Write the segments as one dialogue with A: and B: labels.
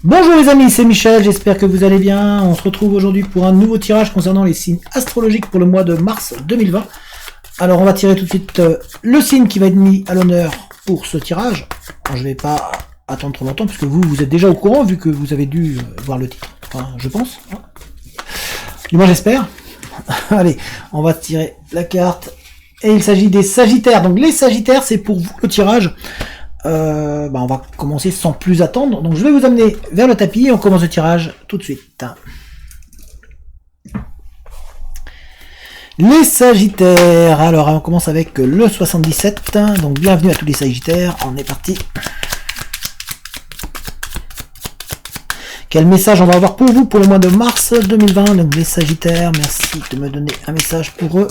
A: Bonjour les amis, c'est Michel, j'espère que vous allez bien. On se retrouve aujourd'hui pour un nouveau tirage concernant les signes astrologiques pour le mois de mars 2020. Alors on va tirer tout de suite le signe qui va être mis à l'honneur pour ce tirage. Alors, je ne vais pas attendre trop longtemps puisque vous êtes déjà au courant vu que vous avez dû voir le titre. Enfin, je pense. Du moins j'espère. Allez, on va tirer la carte. Et il s'agit des Sagittaires. Donc les Sagittaires, c'est pour vous le tirage. On va commencer sans plus attendre. Donc je vais vous amener vers le tapis et on commence le tirage tout de suite. Les Sagittaires. Alors on commence avec le 77. Donc bienvenue à tous les Sagittaires. On est parti. Quel message on va avoir pour vous pour le mois de mars 2020? Donc les Sagittaires, merci de me donner un message pour eux.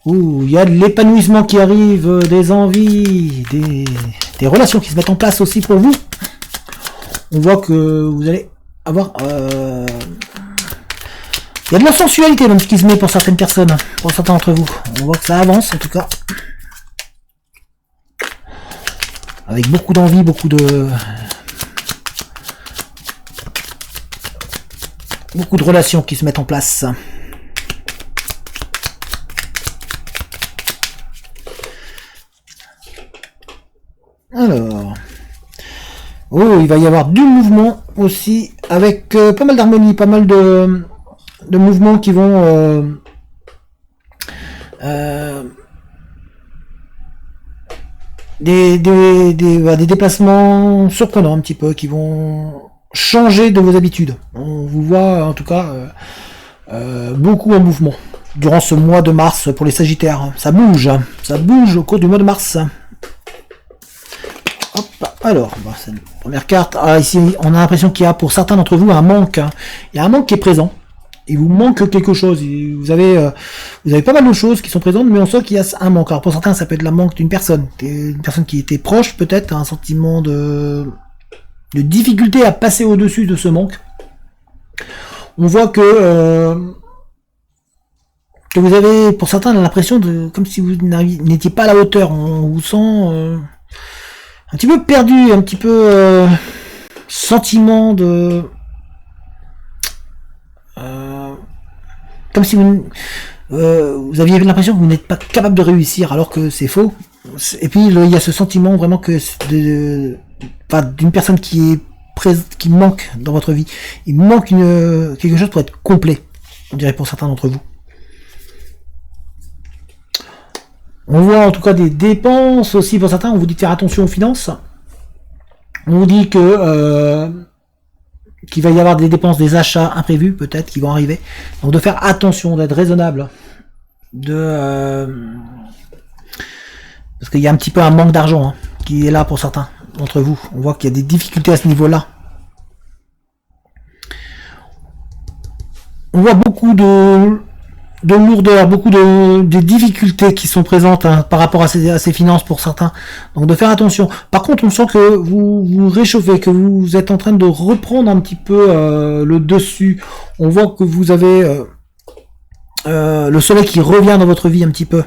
A: Ouh, il y a de l'épanouissement qui arrive, des envies, des relations qui se mettent en place aussi pour vous. On voit que vous allez avoir... Il y a de la sensualité même qui se met pour certaines personnes, pour certains d'entre vous. On voit que ça avance en tout cas. Avec beaucoup d'envie, beaucoup de relations qui se mettent en place. Alors, oh, il va y avoir du mouvement aussi, avec pas mal d'harmonie, pas mal de mouvements qui vont des déplacements surprenants un petit peu, qui vont changer de vos habitudes. On vous voit en tout cas beaucoup en mouvement durant ce mois de mars pour les Sagittaires. Ça bouge au cours du mois de mars. Hop, alors, c'est la première carte. Ah, ici, on a l'impression qu'il y a pour certains d'entre vous un manque. Il y a un manque qui est présent. Il vous manque quelque chose. Vous avez pas mal de choses qui sont présentes, mais on sent qu'il y a un manque. Alors pour certains, ça peut être le manque d'une personne. Une personne qui était proche, peut-être, un sentiment de difficulté à passer au-dessus de ce manque. On voit que vous avez, pour certains, l'impression de comme si vous n'étiez pas à la hauteur. On vous sent... un petit peu perdu, un petit peu sentiment de... comme si vous aviez l'impression que vous n'êtes pas capable de réussir alors que c'est faux. Et puis il y a ce sentiment vraiment que d'une personne qui manque dans votre vie. Il manque quelque chose pour être complet, on dirait pour certains d'entre vous. On voit en tout cas des dépenses aussi pour certains. On vous dit de faire attention aux finances. On vous dit que qu'il va y avoir des dépenses, des achats imprévus peut-être qui vont arriver. Donc de faire attention, d'être raisonnable. Parce qu'il y a un petit peu un manque d'argent qui est là pour certains d'entre vous. On voit qu'il y a des difficultés à ce niveau-là. On voit beaucoup de lourdeur, beaucoup de difficultés qui sont présentes par rapport à ces finances pour certains. Donc de faire attention. Par contre, on sent que vous vous réchauffez, que vous êtes en train de reprendre un petit peu le dessus. On voit que vous avez le soleil qui revient dans votre vie un petit peu.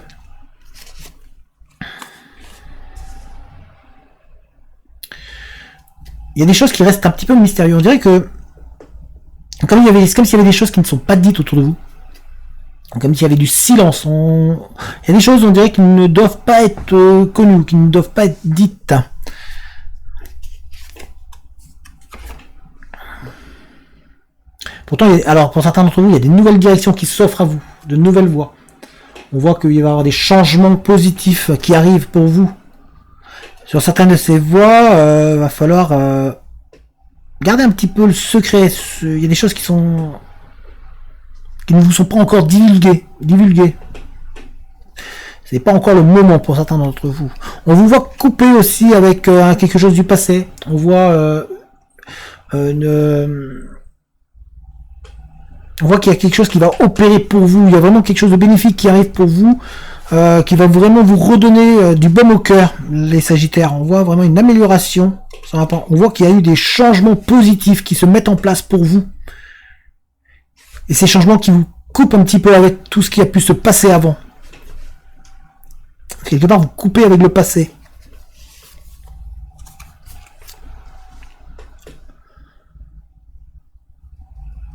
A: Il y a des choses qui restent un petit peu mystérieuses. On dirait que comme s'il y avait des choses qui ne sont pas dites autour de vous. Comme s'il y avait du silence. Il y a des choses, on dirait, qui ne doivent pas être connues, qui ne doivent pas être dites. Pourtant, alors pour certains d'entre vous, il y a des nouvelles directions qui s'offrent à vous, de nouvelles voies. On voit qu'il va y avoir des changements positifs qui arrivent pour vous. Sur certaines de ces voies, va falloir garder un petit peu le secret. Il y a des choses qui ne vous sont pas encore divulguées. C'est pas encore le moment pour certains d'entre vous. On vous voit couper aussi avec quelque chose du passé. On voit on voit qu'il y a quelque chose qui va opérer pour vous. Il y a vraiment quelque chose de bénéfique qui arrive pour vous, qui va vraiment vous redonner du baume au cœur, les Sagittaires. On voit vraiment une amélioration. On voit qu'il y a eu des changements positifs qui se mettent en place pour vous. Et ces changements qui vous coupent un petit peu avec tout ce qui a pu se passer avant. Quelque part, vous coupez avec le passé.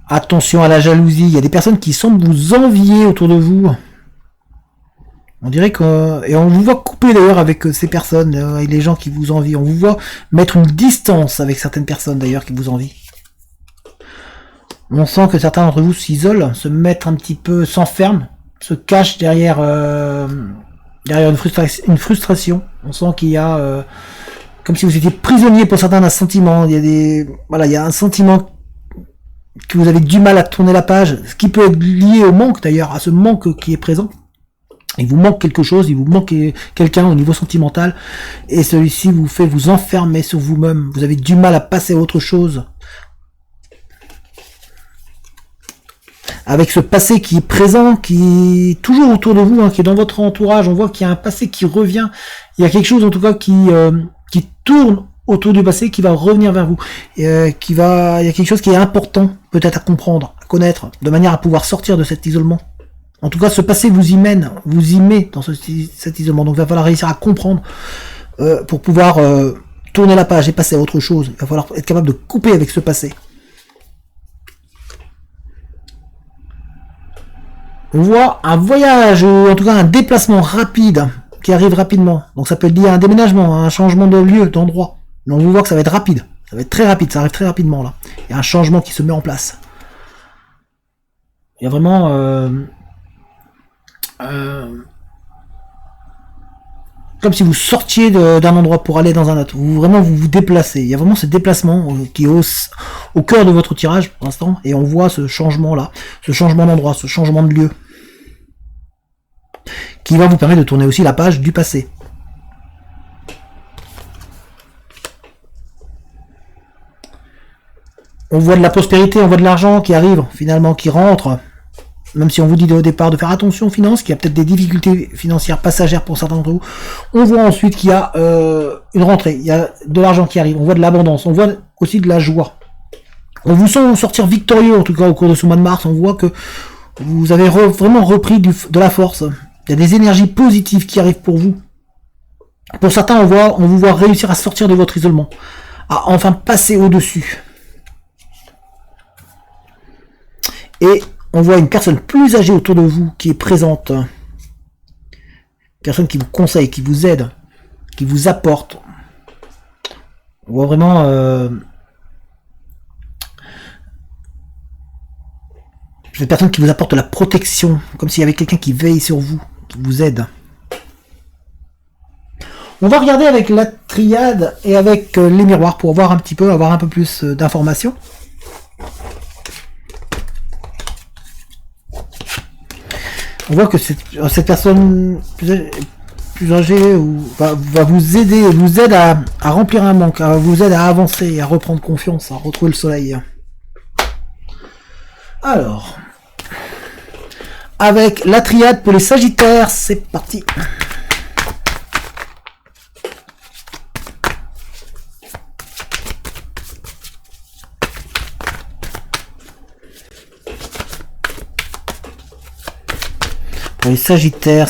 A: Attention à la jalousie. Il y a des personnes qui semblent vous envier autour de vous. On dirait que... Et on vous voit couper d'ailleurs avec ces personnes, avec les gens qui vous envient. On vous voit mettre une distance avec certaines personnes d'ailleurs qui vous envient. On sent que certains d'entre vous s'isolent, se mettent un petit peu, s'enferment, se cachent derrière, derrière une frustration. On sent qu'il y a... comme si vous étiez prisonnier pour certains d'un sentiment. Il y a des... Voilà, il y a un sentiment que vous avez du mal à tourner la page, ce qui peut être lié au manque d'ailleurs, à ce manque qui est présent. Il vous manque quelque chose, il vous manque quelqu'un au niveau sentimental, et celui-ci vous fait vous enfermer sur vous-même. Vous avez du mal à passer à autre chose. Avec ce passé qui est présent, qui est toujours autour de vous, hein, qui est dans votre entourage, on voit qu'il y a un passé qui revient. Il y a quelque chose en tout cas qui tourne autour du passé, qui va revenir vers vous, il y a quelque chose qui est important peut-être à comprendre, à connaître, de manière à pouvoir sortir de cet isolement. En tout cas, ce passé vous y mène, vous y met dans cet isolement. Donc il va falloir réussir à comprendre pour pouvoir tourner la page et passer à autre chose. Il va falloir être capable de couper avec ce passé. On voit un voyage, ou en tout cas un déplacement rapide qui arrive rapidement. Donc ça peut être lié à un déménagement, à un changement de lieu, d'endroit. Mais on vous voit que ça va être rapide. Ça va être très rapide, ça arrive très rapidement là. Il y a un changement qui se met en place. Il y a vraiment... comme si vous sortiez d'un endroit pour aller dans un autre. Vous vous déplacez. Il y a vraiment ce déplacement qui est au cœur de votre tirage pour l'instant. Et on voit ce changement là, ce changement d'endroit, ce changement de lieu, qui va vous permettre de tourner aussi la page du passé. On voit de la prospérité, on voit de l'argent qui arrive, finalement, qui rentre. Même si on vous dit au départ de faire attention aux finances, qu'il y a peut-être des difficultés financières passagères pour certains d'entre vous. On voit ensuite qu'il y a une rentrée, il y a de l'argent qui arrive, on voit de l'abondance, on voit aussi de la joie. On vous sent sortir victorieux, en tout cas au cours de ce mois de mars. On voit que vous avez vraiment repris de la force. Il y a des énergies positives qui arrivent pour vous. Pour certains, on vous voit réussir à sortir de votre isolement, à enfin passer au-dessus. Et on voit une personne plus âgée autour de vous qui est présente. Une personne qui vous conseille, qui vous aide, qui vous apporte. On voit vraiment cette personne qui vous apporte de la protection, comme s'il y avait quelqu'un qui veille sur vous, qui vous aide. On va regarder avec la triade et avec les miroirs pour voir avoir un peu plus d'informations. On voit que cette personne plus âgée va vous aide à remplir un manque, vous aide à avancer, à reprendre confiance, à retrouver le soleil. Alors, avec la triade pour les Sagittaires, c'est parti. Pour les Sagittaires,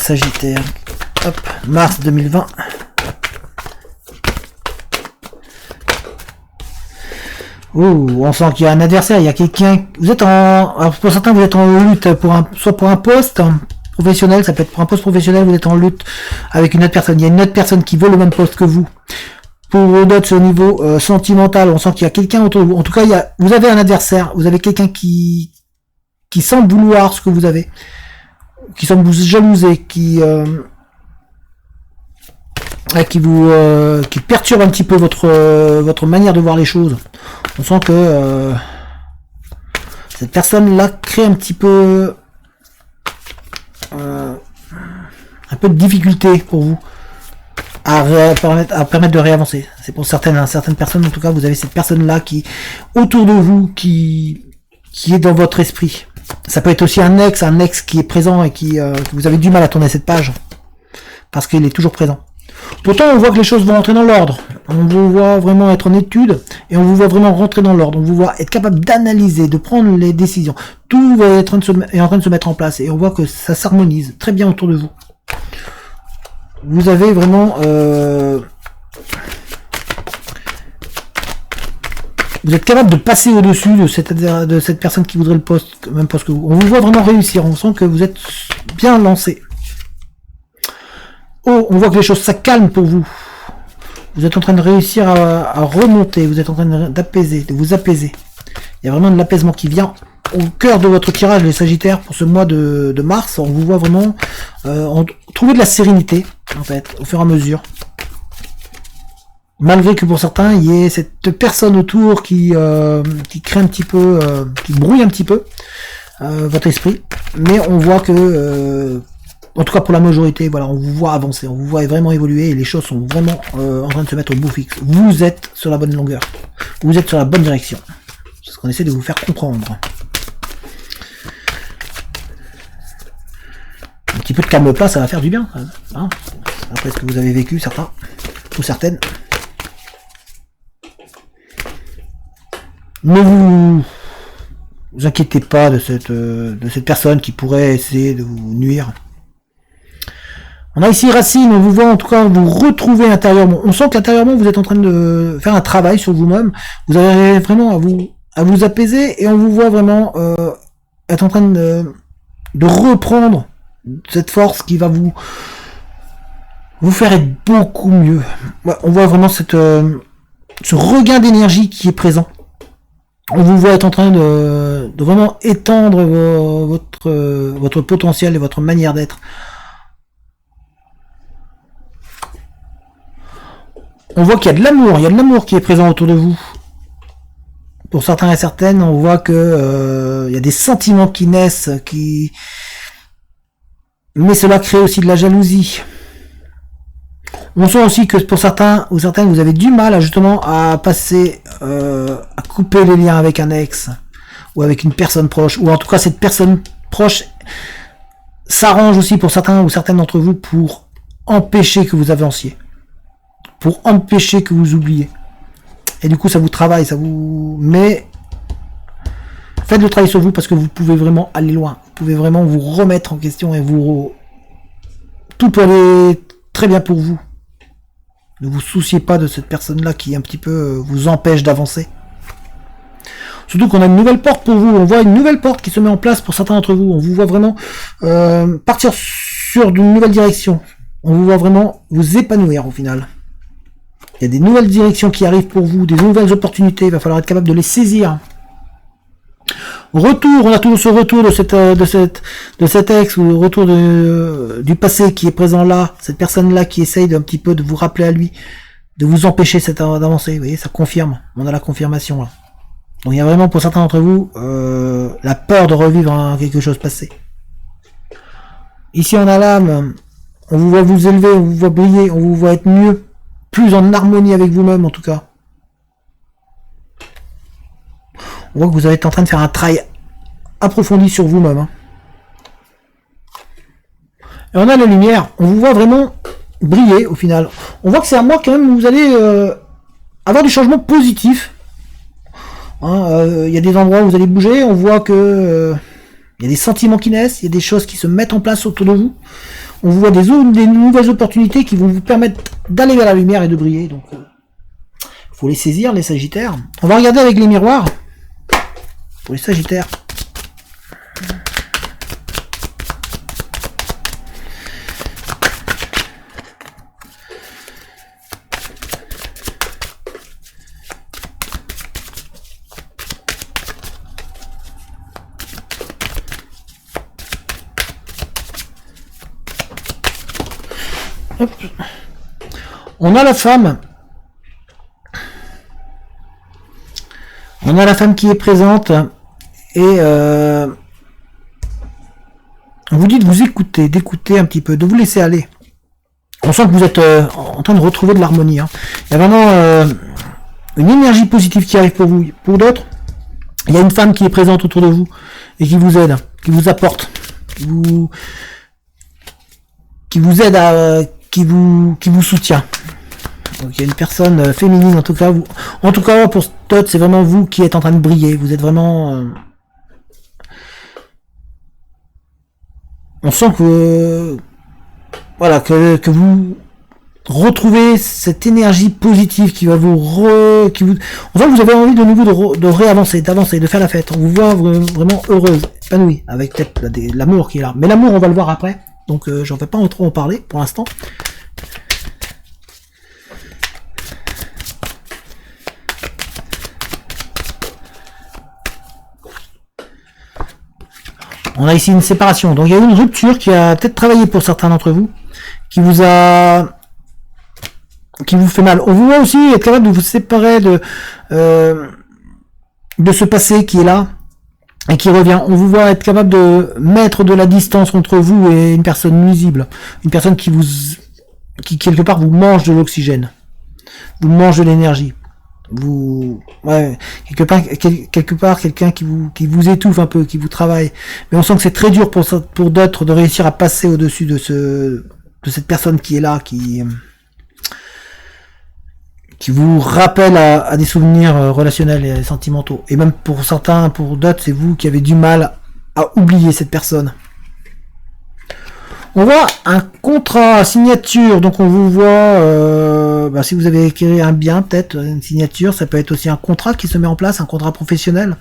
A: hop, mars 2020. On sent qu'il y a un adversaire, il y a quelqu'un. Alors pour certains, vous êtes en lutte soit pour un poste professionnel, ça peut être pour un poste professionnel, vous êtes en lutte avec une autre personne. Il y a une autre personne qui veut le même poste que vous. Pour d'autres, au niveau sentimental, on sent qu'il y a quelqu'un autour de vous. En tout cas, vous avez un adversaire, vous avez quelqu'un qui semble vouloir ce que vous avez, qui semble vous jalouser, qui perturbe un petit peu votre manière de voir les choses. On sent que cette personne-là crée un petit peu de difficulté pour vous à permettre de réavancer. C'est pour certaines personnes, en tout cas, vous avez cette personne-là qui autour de vous, qui est dans votre esprit. Ça peut être aussi un ex qui est présent et que vous avez du mal à tourner cette page parce qu'il est toujours présent. Pourtant, on voit que les choses vont rentrer dans l'ordre. On vous voit vraiment être en étude et on vous voit vraiment rentrer dans l'ordre. On vous voit être capable d'analyser, de prendre les décisions. Tout va être en train de se mettre en place et on voit que ça s'harmonise très bien autour de vous. Vous avez vraiment Vous êtes capable de passer au-dessus de cette personne qui voudrait le poste, même poste que vous. On vous voit vraiment réussir. On sent que vous êtes bien lancé. Oh, on voit que les choses, ça calme pour vous. Vous êtes en train de réussir à remonter. Vous êtes en train d'apaiser, de vous apaiser. Il y a vraiment de l'apaisement qui vient au cœur de votre tirage, les Sagittaires, pour ce mois de mars. On vous voit vraiment trouver de la sérénité, en fait, au fur et à mesure. Malgré que pour certains, il y ait cette personne autour qui crée un petit peu, qui brouille un petit peu votre esprit. Mais on voit que, en tout cas pour la majorité, voilà, on vous voit avancer, on vous voit vraiment évoluer et les choses sont vraiment en train de se mettre au bout fixe. Vous êtes sur la bonne longueur. Vous êtes sur la bonne direction. C'est ce qu'on essaie de vous faire comprendre. Un petit peu de calme plat, ça va faire du bien. Hein, après ce que vous avez vécu, certains ou certaines. Ne vous inquiétez pas de cette personne qui pourrait essayer de vous nuire. On a ici Racine, on vous voit en tout cas vous retrouver intérieurement. On sent qu'intérieurement vous êtes en train de faire un travail sur vous-même. Vous avez vraiment à vous apaiser et on vous voit vraiment être en train de reprendre cette force qui va vous faire être beaucoup mieux. Ouais, on voit vraiment ce regain d'énergie qui est présent. On vous voit être en train de vraiment étendre votre potentiel et votre manière d'être. On voit qu'il y a de l'amour qui est présent autour de vous. Pour certains et certaines, on voit que il y a des sentiments qui naissent, mais cela crée aussi de la jalousie. On sent aussi que pour certains ou certaines, vous avez du mal justement à passer, à couper les liens avec un ex ou avec une personne proche, ou en tout cas cette personne proche s'arrange aussi pour certains ou certaines d'entre vous pour empêcher que vous avanciez, pour empêcher que vous oubliez. Et du coup, ça vous travaille, mais faites le travail sur vous parce que vous pouvez vraiment aller loin. Vous pouvez vraiment vous remettre en question et tout peut aller très bien pour vous. Ne vous souciez pas de cette personne-là qui un petit peu vous empêche d'avancer. Surtout qu'on a une nouvelle porte pour vous. On voit une nouvelle porte qui se met en place pour certains d'entre vous. On vous voit vraiment partir sur une nouvelle direction. On vous voit vraiment vous épanouir au final. Il y a des nouvelles directions qui arrivent pour vous, des nouvelles opportunités. Il va falloir être capable de les saisir. Retour, on a toujours ce retour de cet ex ou le retour du passé qui est présent là, cette personne-là qui essaye d'un petit peu de vous rappeler à lui, de vous empêcher d'avancer. Vous voyez, ça confirme. On a la confirmation là. Donc il y a vraiment pour certains d'entre vous la peur de revivre quelque chose passé. Ici on a l'âme, on vous voit vous élever, on vous voit briller, on vous voit être mieux, plus en harmonie avec vous-même en tout cas. On voit que vous êtes en train de faire un travail approfondi sur vous-même. Hein. Et on a la lumière. On vous voit vraiment briller au final. On voit que c'est un mois quand même où vous allez avoir du changement positif. Hein, y a des endroits où vous allez bouger. On voit que y a des sentiments qui naissent. Il y a des choses qui se mettent en place autour de vous. On vous voit des nouvelles opportunités qui vont vous permettre d'aller vers la lumière et de briller. Donc, faut les saisir, les Sagittaires. On va regarder avec les miroirs. Pour les Sagittaires. Hop. On a la femme. On a la femme qui est présente et on vous dit de vous écouter, d'écouter un petit peu, de vous laisser aller. On sent que vous êtes en train de retrouver de l'harmonie. Hein. Il y a vraiment une énergie positive qui arrive pour vous. Pour d'autres, il y a une femme qui est présente autour de vous et qui vous aide, qui vous apporte, qui vous aide qui vous soutient. Donc il y a une personne féminine, en tout cas pour d'autres, c'est vraiment vous qui êtes en train de briller. Vous êtes vraiment... on sent que... Voilà, que vous retrouver cette énergie positive qui va vous on sent que vous avez envie de nouveau de réavancer, d'avancer, de faire la fête. On vous voit vraiment heureuse, épanouie, avec peut-être l'amour qui est là. Mais l'amour, on va le voir après, donc j'en vais pas trop en parler pour l'instant. On a ici une séparation, donc il y a eu une rupture qui a peut-être travaillé pour certains d'entre vous, qui vous fait mal. On vous voit aussi être capable de vous séparer de ce passé qui est là et qui revient. On vous voit être capable de mettre de la distance entre vous et une personne nuisible, une personne qui quelque part vous mange de l'oxygène, vous mange de l'énergie. Quelque part quelqu'un qui vous étouffe un peu, qui vous travaille. Mais on sent que c'est très dur pour d'autres de réussir à passer au-dessus de cette personne qui est là, qui vous rappelle à des souvenirs relationnels et sentimentaux. Et même pour certains, pour d'autres, c'est vous qui avez du mal à oublier cette personne. On voit un contrat, signature, donc on vous voit, si vous avez écrit un bien, peut-être, une signature, ça peut être aussi un contrat qui se met en place, un contrat professionnel.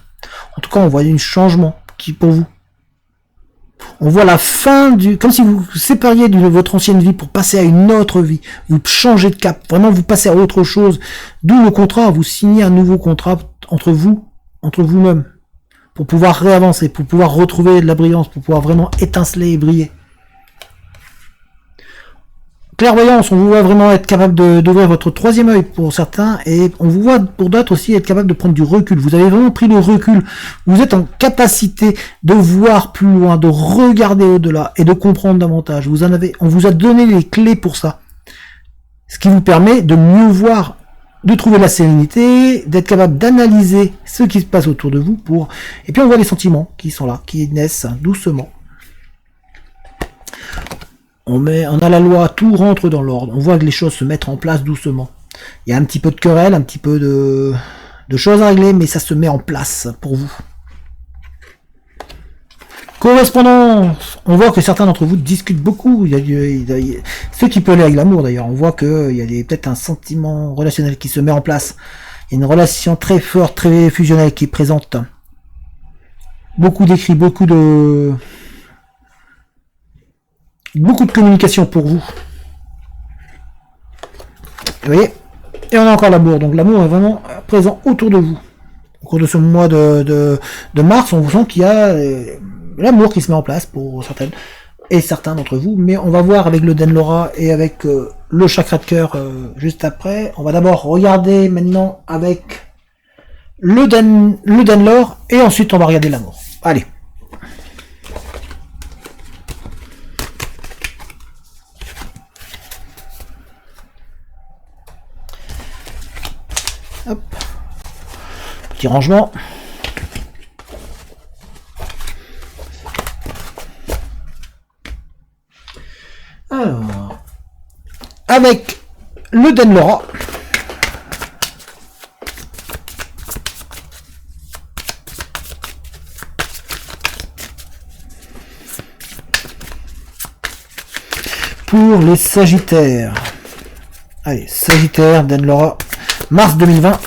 A: En tout cas, on voit un changement pour vous. On voit la fin comme si vous vous sépariez de votre ancienne vie pour passer à une autre vie. Vous changez de cap, vraiment vous passez à autre chose. D'où le contrat, vous signez un nouveau contrat entre vous-même, pour pouvoir réavancer, pour pouvoir retrouver de la brillance, pour pouvoir vraiment étinceler et briller. Clairvoyance, on vous voit vraiment être capable d'ouvrir votre troisième œil pour certains, et on vous voit pour d'autres aussi être capable de prendre du recul. Vous avez vraiment pris le recul. Vous êtes en capacité de voir plus loin, de regarder au-delà et de comprendre davantage. On vous a donné les clés pour ça. Ce qui vous permet de mieux voir, de trouver la sérénité, d'être capable d'analyser ce qui se passe autour de vous et puis on voit les sentiments qui sont là, qui naissent doucement. On a la loi, tout rentre dans l'ordre. On voit que les choses se mettent en place doucement. Il y a un petit peu de querelle, un petit peu de choses à régler, mais ça se met en place pour vous. Correspondance. On voit que certains d'entre vous discutent beaucoup. Ceux qui peuvent aller avec l'amour d'ailleurs. On voit qu'il y a peut-être un sentiment relationnel qui se met en place. Il y a une relation très forte, très fusionnelle qui est présente. Beaucoup d'écrits, beaucoup de communication pour vous. Vous voyez? Et on a encore l'amour. Donc l'amour est vraiment présent autour de vous. Au cours de ce mois de mars, on vous sent qu'il y a l'amour qui se met en place pour certaines et certains d'entre vous. Mais on va voir avec le Denlora et avec le chakra de cœur juste après. On va d'abord regarder maintenant avec le Denlor et ensuite on va regarder l'amour. Allez. Hop. Petit rangement. Alors, avec le Denlora. Pour les Sagittaires. Allez, Sagittaire, Denlora. Mars 2020.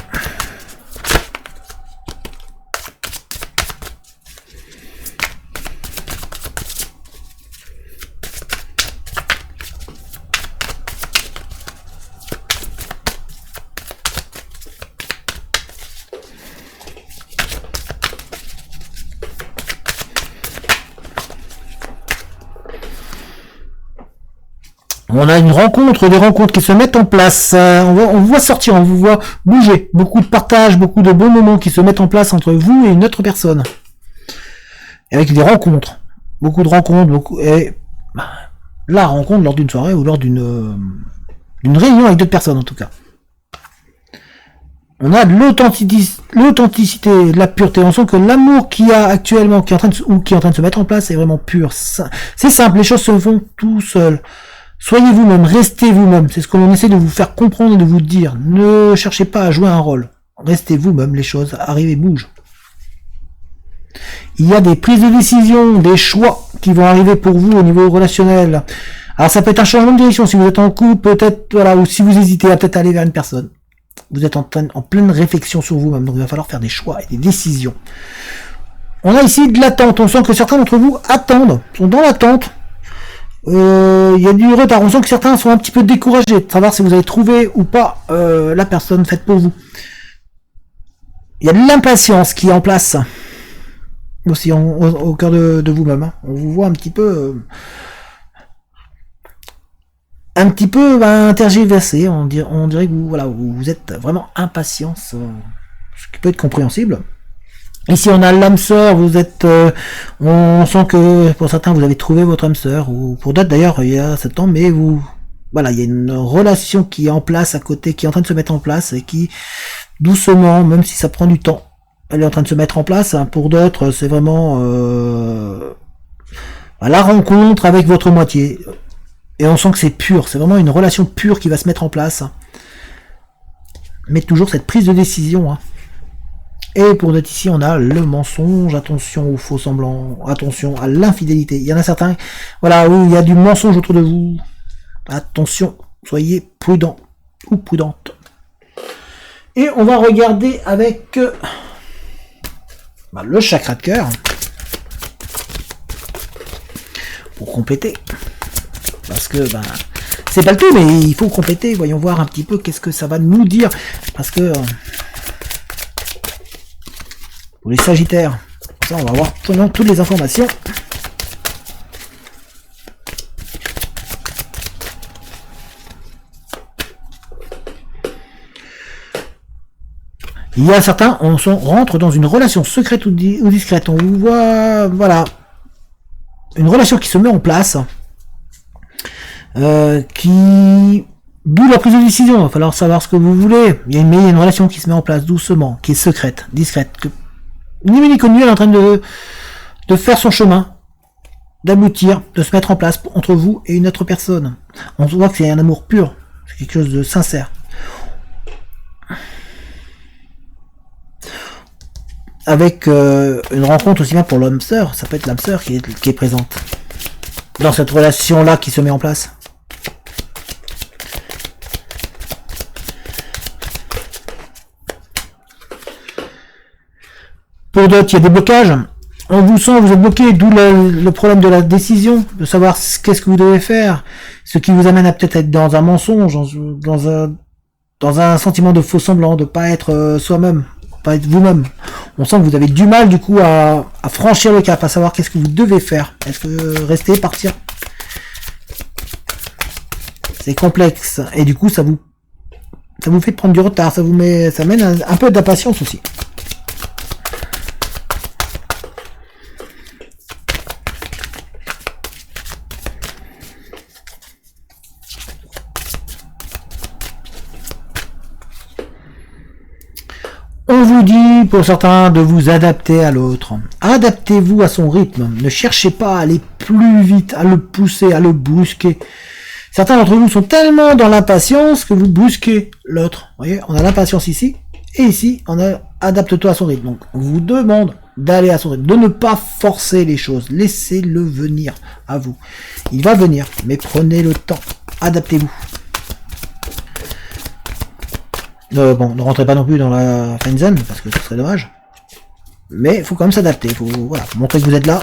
A: On a une rencontre, des rencontres qui se mettent en place. On vous voit sortir, on vous voit bouger. Beaucoup de partage, beaucoup de bons moments qui se mettent en place entre vous et une autre personne. Et avec des rencontres. Beaucoup de rencontres. Et la rencontre lors d'une soirée ou lors d'une réunion avec d'autres personnes en tout cas. On a de l'authenticité, de la pureté. On sent que l'amour qu'il y a actuellement, qui est en train de se mettre en place, est vraiment pur. C'est simple, les choses se font tout seules. Soyez vous-même, restez vous-même. C'est ce que l'on essaie de vous faire comprendre et de vous dire. Ne cherchez pas à jouer un rôle. Restez vous-même, les choses arrivent et bougent. Il y a des prises de décision, des choix qui vont arriver pour vous au niveau relationnel. Alors ça peut être un changement de direction si vous êtes en couple, peut-être, voilà, ou si vous hésitez à peut-être aller vers une personne. Vous êtes en pleine réflexion sur vous-même, donc il va falloir faire des choix et des décisions. On a ici de l'attente, on sent que certains d'entre vous attendent, sont dans l'attente. Il y a du retard, on sent que certains sont un petit peu découragés de savoir si vous avez trouvé ou pas la personne faite pour vous. Il y a de l'impatience qui est en place, aussi au cœur de vous-même. Hein. On vous voit un petit peu... tergiversé, on dirait que vous êtes vraiment impatient, ce qui peut être compréhensible. Ici on a l'âme sœur, vous êtes, on sent que pour certains vous avez trouvé votre âme sœur, ou pour d'autres d'ailleurs il y a 7 ans, mais il y a une relation qui est en place à côté, qui est en train de se mettre en place, et qui, doucement, même si ça prend du temps, elle est en train de se mettre en place. Hein. Pour d'autres c'est vraiment la rencontre avec votre moitié. Et on sent que c'est pur, c'est vraiment une relation pure qui va se mettre en place. Mais toujours cette prise de décision. Hein. Et pour d'autres ici, on a le mensonge, attention aux faux semblants, attention à l'infidélité. Il y en a certains, où il y a du mensonge autour de vous. Attention, soyez prudents ou prudentes. Et on va regarder avec le chakra de cœur. Pour compléter. Parce que c'est pas le tout, mais il faut compléter. Voyons voir un petit peu qu'est-ce que ça va nous dire. Parce que pour les Sagittaires, ça on va voir toutes les informations. Il y a certains, on rentre dans une relation secrète ou discrète. On vous voit, une relation qui se met en place. D'où la prise de décision, il va falloir savoir ce que vous voulez. Il y a une relation qui se met en place doucement, qui est secrète, discrète, que ni lui ni connu, elle est en train de faire son chemin, d'aboutir, de se mettre en place entre vous et une autre personne. On voit que c'est un amour pur, c'est quelque chose de sincère. Avec une rencontre aussi bien pour l'homme sœur, ça peut être l'âme sœur qui est présente dans cette relation-là qui se met en place. Pour d'autres, il y a des blocages. On vous sent, vous êtes bloqué, d'où le problème de la décision, de savoir qu'est-ce que vous devez faire, ce qui vous amène à peut-être être dans un mensonge, dans un sentiment de faux semblant, de pas être soi-même, pas être vous-même. On sent que vous avez du mal du coup à franchir le cap, à savoir qu'est-ce que vous devez faire. Est-ce que rester, partir? C'est complexe, et du coup ça vous fait prendre du retard, ça mène un peu d'impatience aussi. On vous dit, pour certains, de vous adapter à l'autre. Adaptez-vous à son rythme. Ne cherchez pas à aller plus vite, à le pousser, à le brusquer. Certains d'entre vous sont tellement dans l'impatience que vous brusquez l'autre. Vous voyez, on a l'impatience ici, et ici, on a adapte-toi à son rythme. Donc, on vous demande d'aller à son rythme, de ne pas forcer les choses. Laissez-le venir à vous. Il va venir, mais prenez le temps. Adaptez-vous. Ne rentrez pas non plus dans la friendzone, parce que ce serait dommage. Mais il faut quand même s'adapter, il faut montrer que vous êtes là.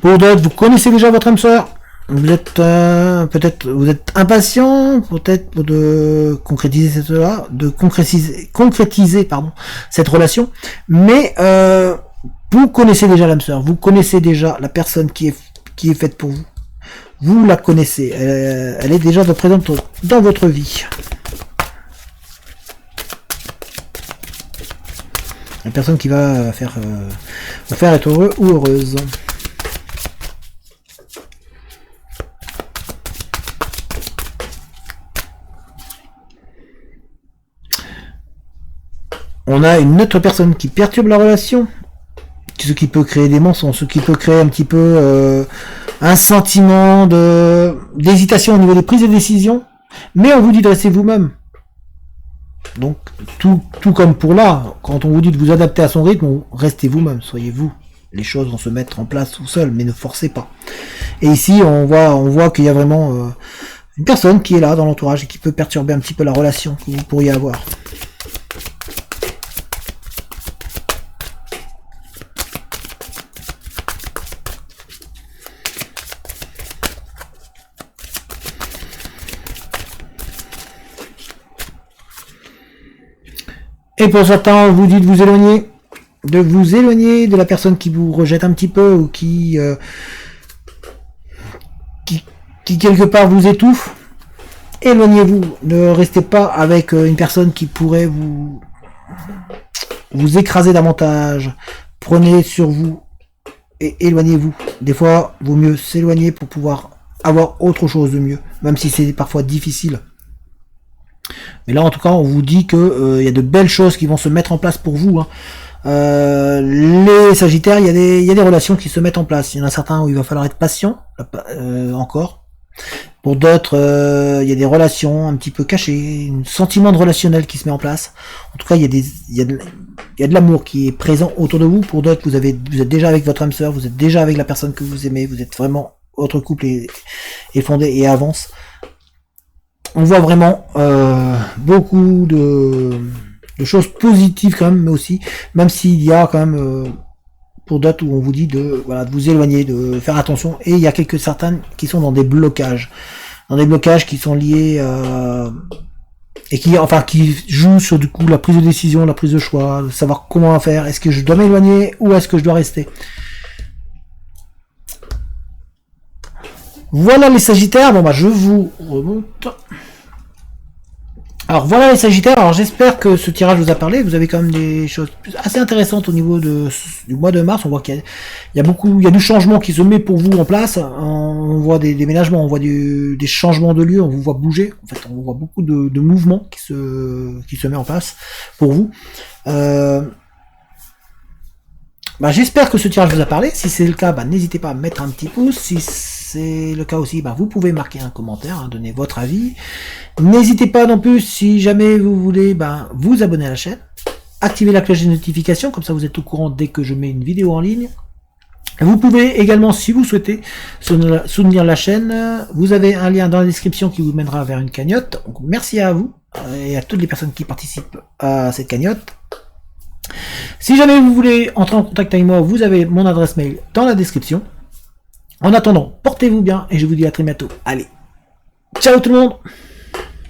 A: Pour d'autres, vous connaissez déjà votre âme sœur. Vous êtes peut-être vous êtes impatient, peut-être de concrétiser cette relation. Mais vous connaissez déjà l'âme sœur, vous connaissez déjà la personne qui est faite pour vous. Vous la connaissez, elle est déjà présente dans votre vie. La personne qui va vous faire être heureux ou heureuse. On a une autre personne qui perturbe la relation, ce qui peut créer des mensonges, ce qui peut créer un petit peu un sentiment d'hésitation au niveau des prises de décision. Mais on vous dit de rester vous-même. Donc, tout comme pour là, quand on vous dit de vous adapter à son rythme, restez vous-même, soyez vous. Les choses vont se mettre en place tout seul, mais ne forcez pas. Et ici, on voit qu'il y a vraiment une personne qui est là dans l'entourage et qui peut perturber un petit peu la relation que vous pourriez avoir. Et pour certains, on vous dit de vous éloigner de la personne qui vous rejette un petit peu ou qui quelque part vous étouffe. Éloignez-vous, ne restez pas avec une personne qui pourrait vous écraser davantage. Prenez sur vous et éloignez-vous. Des fois, vaut mieux s'éloigner pour pouvoir avoir autre chose de mieux, même si c'est parfois difficile. Mais là, en tout cas, on vous dit que y a de belles choses qui vont se mettre en place pour vous. Hein. Les Sagittaires, il y a des relations qui se mettent en place. Il y en a certains où il va falloir être patient, encore. Pour d'autres, il y a des relations un petit peu cachées, un sentiment de relationnel qui se met en place. En tout cas, il y a de l'amour qui est présent autour de vous. Pour d'autres, vous êtes déjà avec votre âme sœur, vous êtes déjà avec la personne que vous aimez, vous êtes vraiment, votre couple est fondé et avance. On voit vraiment beaucoup de choses positives quand même, mais aussi, même s'il y a quand même pour d'autres où on vous dit de vous éloigner, de faire attention, et il y a certaines qui sont dans des blocages qui sont liés et qui jouent sur du coup la prise de décision, la prise de choix, de savoir comment faire, est-ce que je dois m'éloigner ou est-ce que je dois rester. Voilà les Sagittaires, je vous remonte. Alors voilà les Sagittaires, alors j'espère que ce tirage vous a parlé, vous avez quand même des choses assez intéressantes au niveau du mois de mars, on voit qu'il y a du changement qui se met pour vous en place, on voit des déménagements, on voit des changements de lieu, on vous voit bouger, en fait on voit beaucoup de mouvements qui se met en place pour vous. J'espère que ce tirage vous a parlé, si c'est le cas, n'hésitez pas à mettre un petit pouce, si c'est le cas aussi, vous pouvez marquer un commentaire, donner votre avis. N'hésitez pas non plus, si jamais vous voulez, vous abonner à la chaîne, activer la cloche de notification, comme ça vous êtes au courant dès que je mets une vidéo en ligne. Vous pouvez également, si vous souhaitez, soutenir la chaîne, vous avez un lien dans la description qui vous mènera vers une cagnotte. Donc, merci à vous et à toutes les personnes qui participent à cette cagnotte. Si jamais vous voulez entrer en contact avec moi, vous avez mon adresse mail dans la description. En attendant, portez-vous bien et je vous dis à très bientôt. Allez, ciao tout le monde!